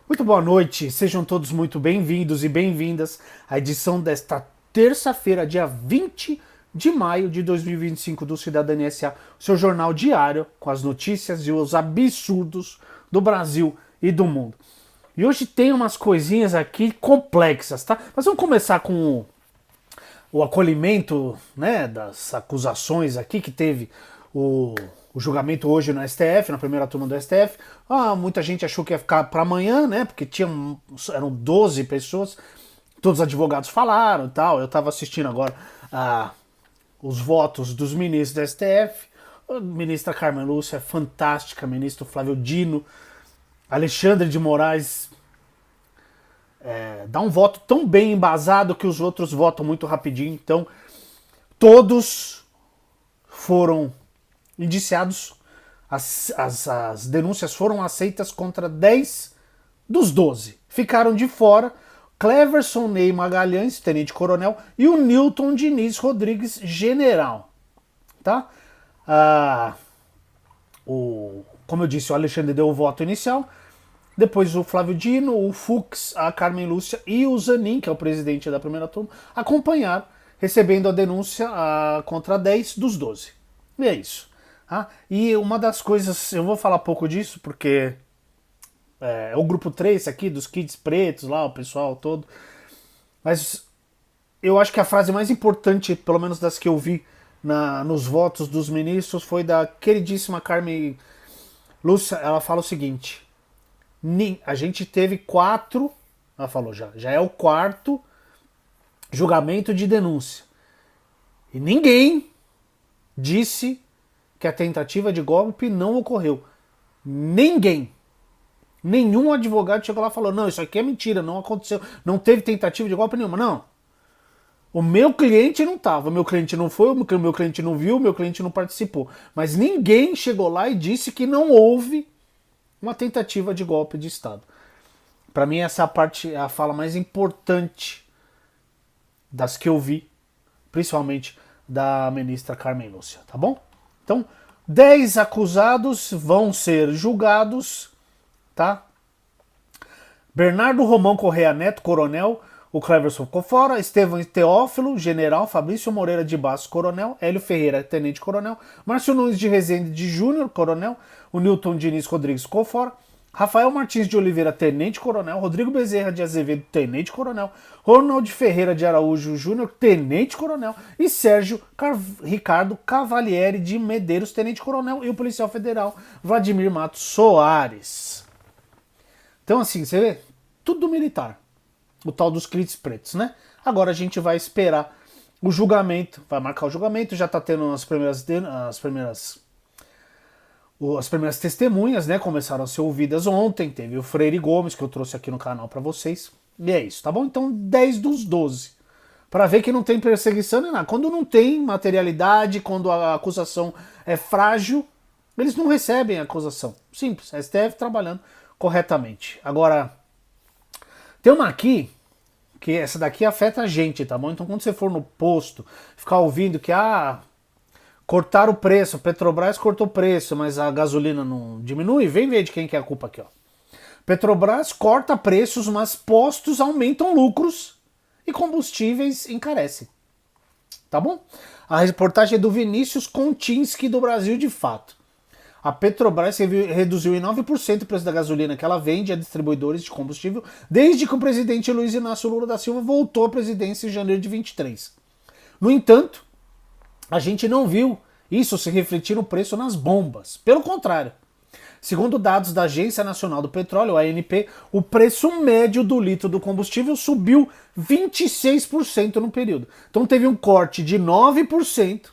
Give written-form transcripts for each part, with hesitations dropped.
Muito boa noite, sejam todos muito bem-vindos e bem-vindas à edição desta terça-feira, dia 20 de maio de 2025 do Cidadania S.A., seu jornal diário com as notícias e os absurdos do Brasil e do mundo. E hoje tem umas coisinhas aqui complexas, tá? Mas vamos começar com o acolhimento, né, das acusações aqui que teve o julgamento hoje no STF, na primeira turma do STF. Muita gente achou que ia ficar para amanhã, né, porque eram 12 pessoas, todos os advogados falaram e tal. Eu estava assistindo agora os votos dos ministros do STF. A ministra Carmen Lúcia é fantástica, ministro Flávio Dino, Alexandre de Moraes dá um voto tão bem embasado que os outros votam muito rapidinho. Então, todos foram indiciados. As denúncias foram aceitas contra 10 dos 12. Ficaram de fora Cleverson Ney Magalhães, tenente-coronel, e o Newton Diniz Rodrigues, general. Tá? Como eu disse, o Alexandre deu o voto inicial. Depois o Flávio Dino, o Fux, a Carmen Lúcia e o Zanin, que é o presidente da primeira turma, acompanharam, recebendo a denúncia contra 10 dos 12. E é isso. E uma das coisas, eu vou falar pouco disso, porque é o grupo 3 aqui, dos kids pretos lá, o pessoal todo. Mas eu acho que a frase mais importante, pelo menos das que eu vi nos votos dos ministros, foi da queridíssima Carmen Lúcia. Ela fala o seguinte: a gente teve 4, ela falou já é o 4º julgamento de denúncia. E ninguém disse que a tentativa de golpe não ocorreu. Ninguém. Nenhum advogado chegou lá e falou: não, isso aqui é mentira, não aconteceu, não teve tentativa de golpe nenhuma. Não. O meu cliente não estava, o meu cliente não foi, o meu cliente não viu, o meu cliente não participou. Mas ninguém chegou lá e disse que não houve uma tentativa de golpe de Estado. Para mim, essa parte é a fala mais importante das que eu vi, principalmente da ministra Carmen Lúcia, tá bom? Então, 10 acusados vão ser julgados, tá? Bernardo Romão Correia Neto, coronel, o Cleverson ficou fora, Estevão Teófilo, general, Fabrício Moreira de Bastos, coronel, Hélio Ferreira, tenente-coronel, Márcio Nunes de Rezende de Júnior, coronel, o Newton Diniz Rodrigues ficou fora, Rafael Martins de Oliveira, tenente-coronel, Rodrigo Bezerra de Azevedo, tenente-coronel, Ronald Ferreira de Araújo Júnior, tenente-coronel, e Sérgio Ricardo Cavalieri de Medeiros, tenente-coronel, e o policial federal Vladimir Matos Soares. Então, assim, você vê, tudo militar. O tal dos clientes pretos, né? Agora a gente vai esperar o julgamento, vai marcar o julgamento, já tá tendo as primeiras testemunhas, né? Começaram a ser ouvidas ontem, teve o Freire Gomes, que eu trouxe aqui no canal para vocês, e é isso, tá bom? Então 10 dos 12, para ver que não tem perseguição nem nada. Quando não tem materialidade, quando a acusação é frágil, eles não recebem a acusação. Simples, a STF trabalhando corretamente. Agora, tem uma aqui, que essa daqui afeta a gente, tá bom? Então quando você for no posto, ficar ouvindo que, cortaram o preço, a Petrobras cortou o preço, mas a gasolina não diminui, vem ver de quem que é a culpa aqui, ó. Petrobras corta preços, mas postos aumentam lucros e combustíveis encarecem. Tá bom? A reportagem é do Vinícius Kontinski, do Brasil de Fato. A Petrobras reduziu em 9% o preço da gasolina que ela vende a distribuidores de combustível desde que o presidente Luiz Inácio Lula da Silva voltou à presidência em janeiro de 23. No entanto, a gente não viu isso se refletir no preço nas bombas. Pelo contrário, segundo dados da Agência Nacional do Petróleo, a ANP, o preço médio do litro do combustível subiu 26% no período. Então teve um corte de 9%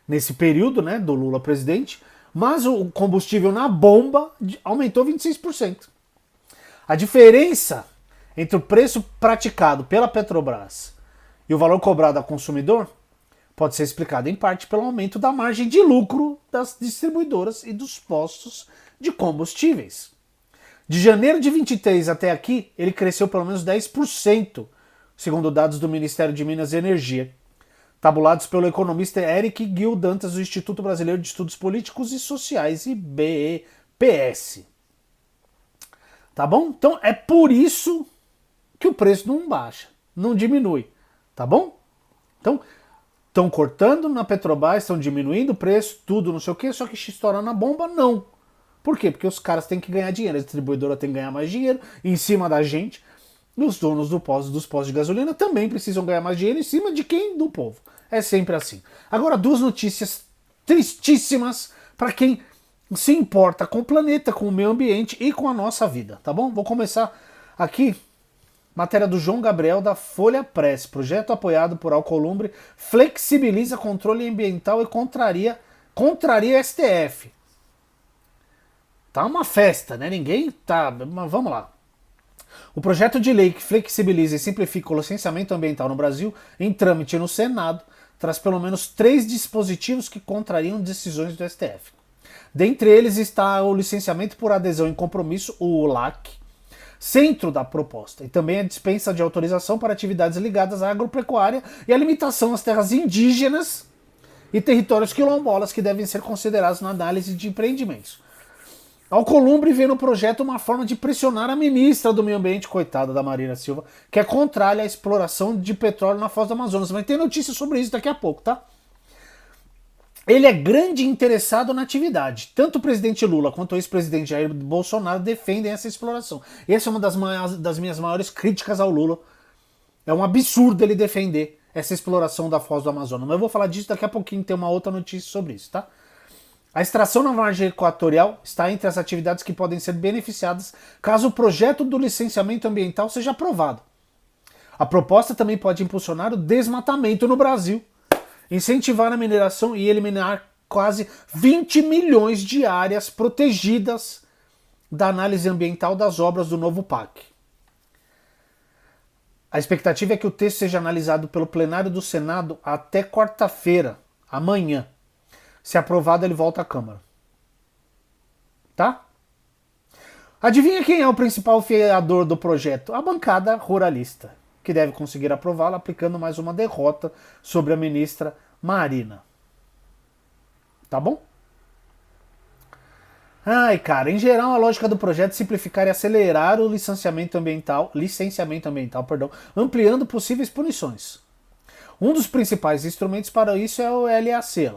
nesse período, né, do Lula presidente, mas o combustível na bomba aumentou 26%. A diferença entre o preço praticado pela Petrobras e o valor cobrado ao consumidor pode ser explicada em parte pelo aumento da margem de lucro das distribuidoras e dos postos de combustíveis. De janeiro de 23 até aqui, ele cresceu pelo menos 10%, segundo dados do Ministério de Minas e Energia, tabulados pelo economista Eric Gil Dantas, do Instituto Brasileiro de Estudos Políticos e Sociais, IBPS. Tá bom? Então é por isso que o preço não baixa, não diminui. Tá bom? Então, estão cortando na Petrobras, estão diminuindo o preço, tudo, não sei o quê, só que estourando a bomba, não. Por quê? Porque os caras têm que ganhar dinheiro, a distribuidora tem que ganhar mais dinheiro em cima da gente. E os donos dos postos de gasolina também precisam ganhar mais dinheiro em cima de quem? Do povo. É sempre assim. Agora, duas notícias tristíssimas para quem se importa com o planeta, com o meio ambiente e com a nossa vida, tá bom? Vou começar aqui. Matéria do João Gabriel da Folha Press. Projeto apoiado por Alcolumbre flexibiliza controle ambiental e contraria STF. Tá uma festa, né? Ninguém tá. Mas vamos lá. O projeto de lei que flexibiliza e simplifica o licenciamento ambiental no Brasil, em trâmite no Senado, traz pelo menos 3 dispositivos que contrariam decisões do STF. Dentre eles está o licenciamento por adesão em compromisso, o LAC, centro da proposta, e também a dispensa de autorização para atividades ligadas à agropecuária e a limitação às terras indígenas e territórios quilombolas que devem ser considerados na análise de empreendimentos. Alcolumbre vê no projeto uma forma de pressionar a ministra do Meio Ambiente, coitada da Marina Silva, que é contrária à exploração de petróleo na Foz do Amazonas. Mas tem notícia sobre isso daqui a pouco, tá? Ele é grande interessado na atividade. Tanto o presidente Lula quanto o ex-presidente Jair Bolsonaro defendem essa exploração. Essa é uma das minhas maiores críticas ao Lula. É um absurdo ele defender essa exploração da Foz do Amazonas. Mas eu vou falar disso daqui a pouquinho, tem uma outra notícia sobre isso, tá? A extração na margem equatorial está entre as atividades que podem ser beneficiadas caso o projeto do licenciamento ambiental seja aprovado. A proposta também pode impulsionar o desmatamento no Brasil, incentivar a mineração e eliminar quase 20 milhões de áreas protegidas da análise ambiental das obras do novo PAC. A expectativa é que o texto seja analisado pelo plenário do Senado até quarta-feira, amanhã. Se aprovado, ele volta à Câmara. Tá? Adivinha quem é o principal fiador do projeto? A bancada ruralista, que deve conseguir aprová-lo aplicando mais uma derrota sobre a ministra Marina. Tá bom? Ai, cara, em geral a lógica do projeto é simplificar e acelerar o licenciamento ambiental, ampliando possíveis punições. Um dos principais instrumentos para isso é o LAC.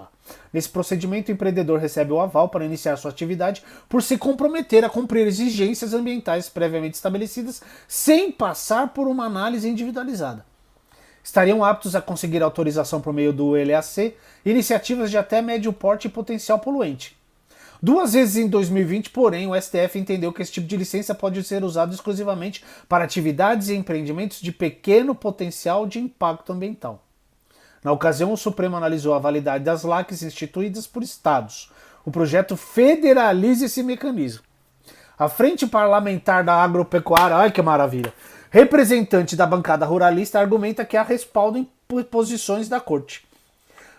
Nesse procedimento, o empreendedor recebe o aval para iniciar sua atividade por se comprometer a cumprir exigências ambientais previamente estabelecidas sem passar por uma análise individualizada. Estariam aptos a conseguir autorização por meio do LAC iniciativas de até médio porte e potencial poluente. 2 vezes em 2020, porém, o STF entendeu que esse tipo de licença pode ser usado exclusivamente para atividades e empreendimentos de pequeno potencial de impacto ambiental. Na ocasião, o Supremo analisou a validade das LACs instituídas por estados. O projeto federaliza esse mecanismo. A Frente Parlamentar da Agropecuária, olha que maravilha, representante da bancada ruralista, argumenta que há respaldo em posições da Corte.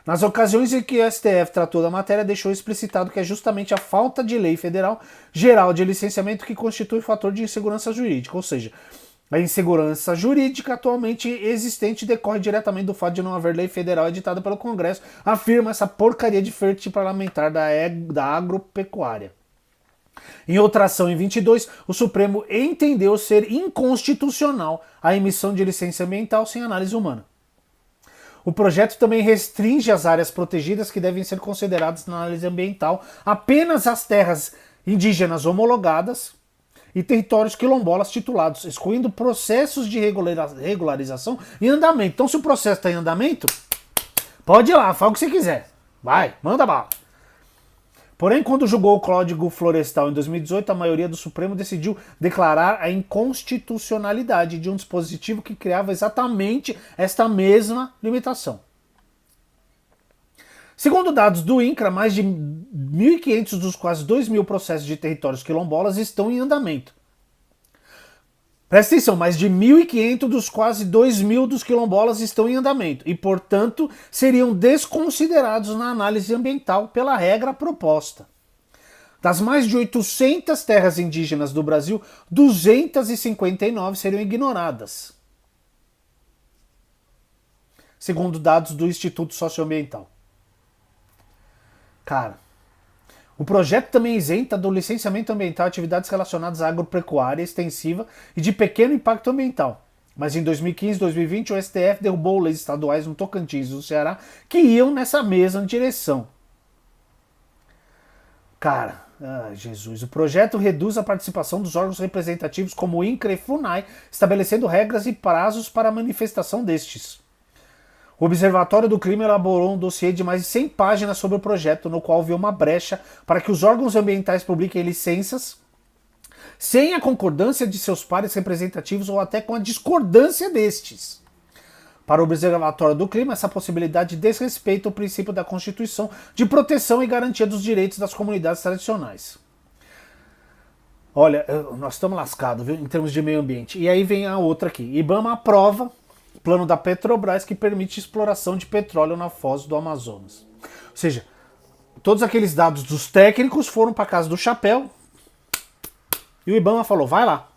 Nas ocasiões em que o STF tratou da matéria, deixou explicitado que é justamente a falta de lei federal geral de licenciamento que constitui fator de insegurança jurídica, ou seja, a insegurança jurídica atualmente existente decorre diretamente do fato de não haver lei federal editada pelo Congresso, afirma essa porcaria de frente parlamentar da agropecuária. Em outra ação, em 22, o Supremo entendeu ser inconstitucional a emissão de licença ambiental sem análise humana. O projeto também restringe as áreas protegidas que devem ser consideradas na análise ambiental apenas as terras indígenas homologadas e territórios quilombolas titulados, excluindo processos de regularização em andamento. Então, se o processo está em andamento, pode ir lá, fala o que você quiser. Vai, manda bala. Porém, quando julgou o Código Florestal em 2018, a maioria do Supremo decidiu declarar a inconstitucionalidade de um dispositivo que criava exatamente esta mesma limitação. Segundo dados do INCRA, mais de 1.500 dos quase 2.000 processos de territórios quilombolas estão em andamento. Presta atenção, mais de 1.500 dos quase 2.000 dos quilombolas estão em andamento e, portanto, seriam desconsiderados na análise ambiental pela regra proposta. Das mais de 800 terras indígenas do Brasil, 259 seriam ignoradas, segundo dados do Instituto Socioambiental. Cara, O projeto também isenta do licenciamento ambiental atividades relacionadas à agropecuária extensiva e de pequeno impacto ambiental. Mas em 2015 e 2020 o STF derrubou leis estaduais no Tocantins e no Ceará que iam nessa mesma direção. Cara, Jesus, o projeto reduz a participação dos órgãos representativos como o INCRA e FUNAI, estabelecendo regras e prazos para a manifestação destes. O Observatório do Clima elaborou um dossiê de mais de 100 páginas sobre o projeto, no qual viu uma brecha para que os órgãos ambientais publiquem licenças sem a concordância de seus pares representativos ou até com a discordância destes. Para o Observatório do Clima, essa possibilidade desrespeita o princípio da Constituição de proteção e garantia dos direitos das comunidades tradicionais. Olha, nós estamos lascados, viu, em termos de meio ambiente. E aí vem a outra aqui. IBAMA aprova o plano da Petrobras que permite exploração de petróleo na foz do Amazonas. Ou seja, todos aqueles dados dos técnicos foram para casa do chapéu e o IBAMA falou, vai lá.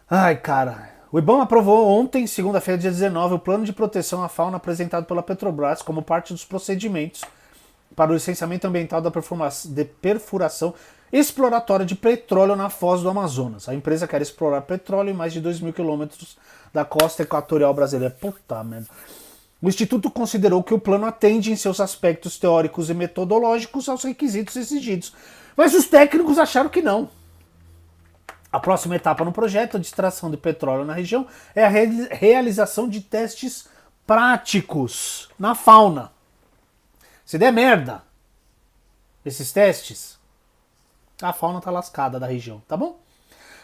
Ai, cara... O IBAMA aprovou ontem, segunda-feira, dia 19, o plano de proteção à fauna apresentado pela Petrobras como parte dos procedimentos para o licenciamento ambiental da perfuração exploratória de petróleo na foz do Amazonas. A empresa quer explorar petróleo em mais de 2.000 quilômetros da costa equatorial brasileira. Puta merda. O Instituto considerou que o plano atende em seus aspectos teóricos e metodológicos aos requisitos exigidos. Mas os técnicos acharam que não. A próxima etapa no projeto de extração de petróleo na região é a realização de testes práticos na fauna. Se der merda esses testes, a fauna tá lascada da região, tá bom?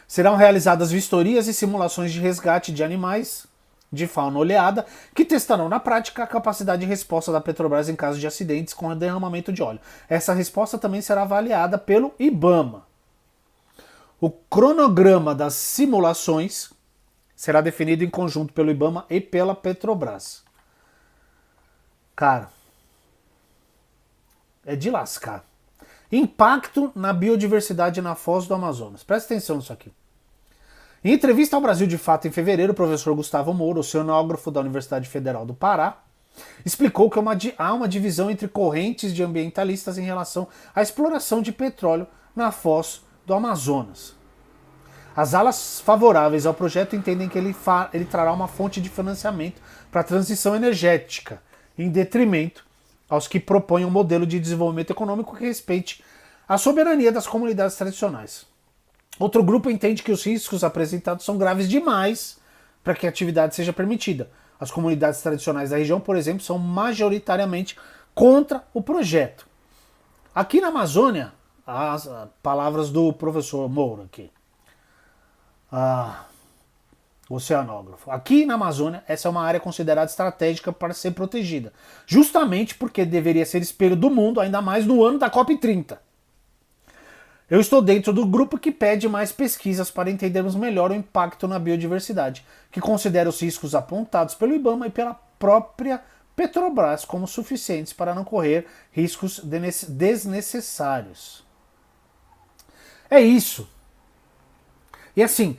Serão realizadas vistorias e simulações de resgate de animais de fauna oleada que testarão na prática a capacidade de resposta da Petrobras em caso de acidentes com derramamento de óleo. Essa resposta também será avaliada pelo IBAMA. O cronograma das simulações será definido em conjunto pelo IBAMA e pela Petrobras. Cara, é de lascar. Impacto na biodiversidade na foz do Amazonas. Presta atenção nisso aqui. Em entrevista ao Brasil de Fato em fevereiro, o professor Gustavo Moura, oceanógrafo da Universidade Federal do Pará, explicou que há uma divisão entre correntes de ambientalistas em relação à exploração de petróleo na foz do Amazonas. As alas favoráveis ao projeto entendem que ele trará uma fonte de financiamento para a transição energética, em detrimento aos que propõem um modelo de desenvolvimento econômico que respeite a soberania das comunidades tradicionais. Outro grupo entende que os riscos apresentados são graves demais para que a atividade seja permitida. As comunidades tradicionais da região, por exemplo, são majoritariamente contra o projeto. Aqui na Amazônia, as palavras do professor Moura aqui, oceanógrafo. Aqui na Amazônia, essa é uma área considerada estratégica para ser protegida, justamente porque deveria ser espelho do mundo, ainda mais no ano da COP30. Eu estou dentro do grupo que pede mais pesquisas para entendermos melhor o impacto na biodiversidade, que considera os riscos apontados pelo IBAMA e pela própria Petrobras como suficientes para não correr riscos desnecessários. É isso. E assim,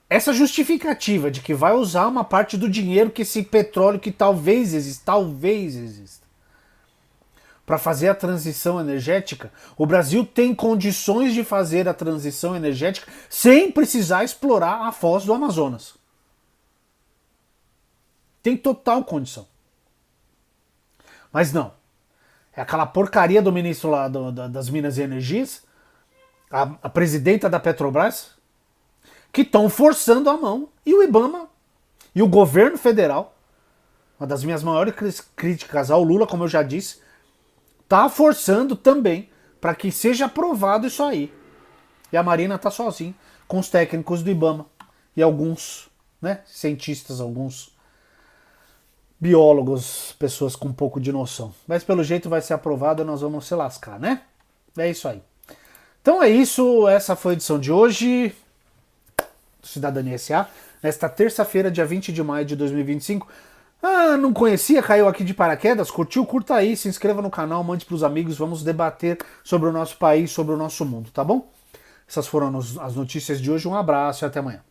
essa justificativa de que vai usar uma parte do dinheiro que esse petróleo que talvez exista, para fazer a transição energética, o Brasil tem condições de fazer a transição energética sem precisar explorar a foz do Amazonas. Tem total condição. Mas não. É aquela porcaria do ministro lá das Minas e Energias, a presidenta da Petrobras, que estão forçando a mão, e o IBAMA e o governo federal, uma das minhas maiores críticas ao Lula, como eu já disse, está forçando também para que seja aprovado isso aí. E a Marina está sozinha, com os técnicos do IBAMA e alguns, cientistas, alguns biólogos, pessoas com um pouco de noção. Mas pelo jeito vai ser aprovado e nós vamos se lascar, né? É isso aí. Então é isso, essa foi a edição de hoje do Cidadania S.A. Nesta terça-feira, dia 20 de maio de 2025. Não conhecia, caiu aqui de paraquedas? Curtiu? Curta aí, se inscreva no canal, mande pros amigos, vamos debater sobre o nosso país, sobre o nosso mundo, tá bom? Essas foram as notícias de hoje, um abraço e até amanhã.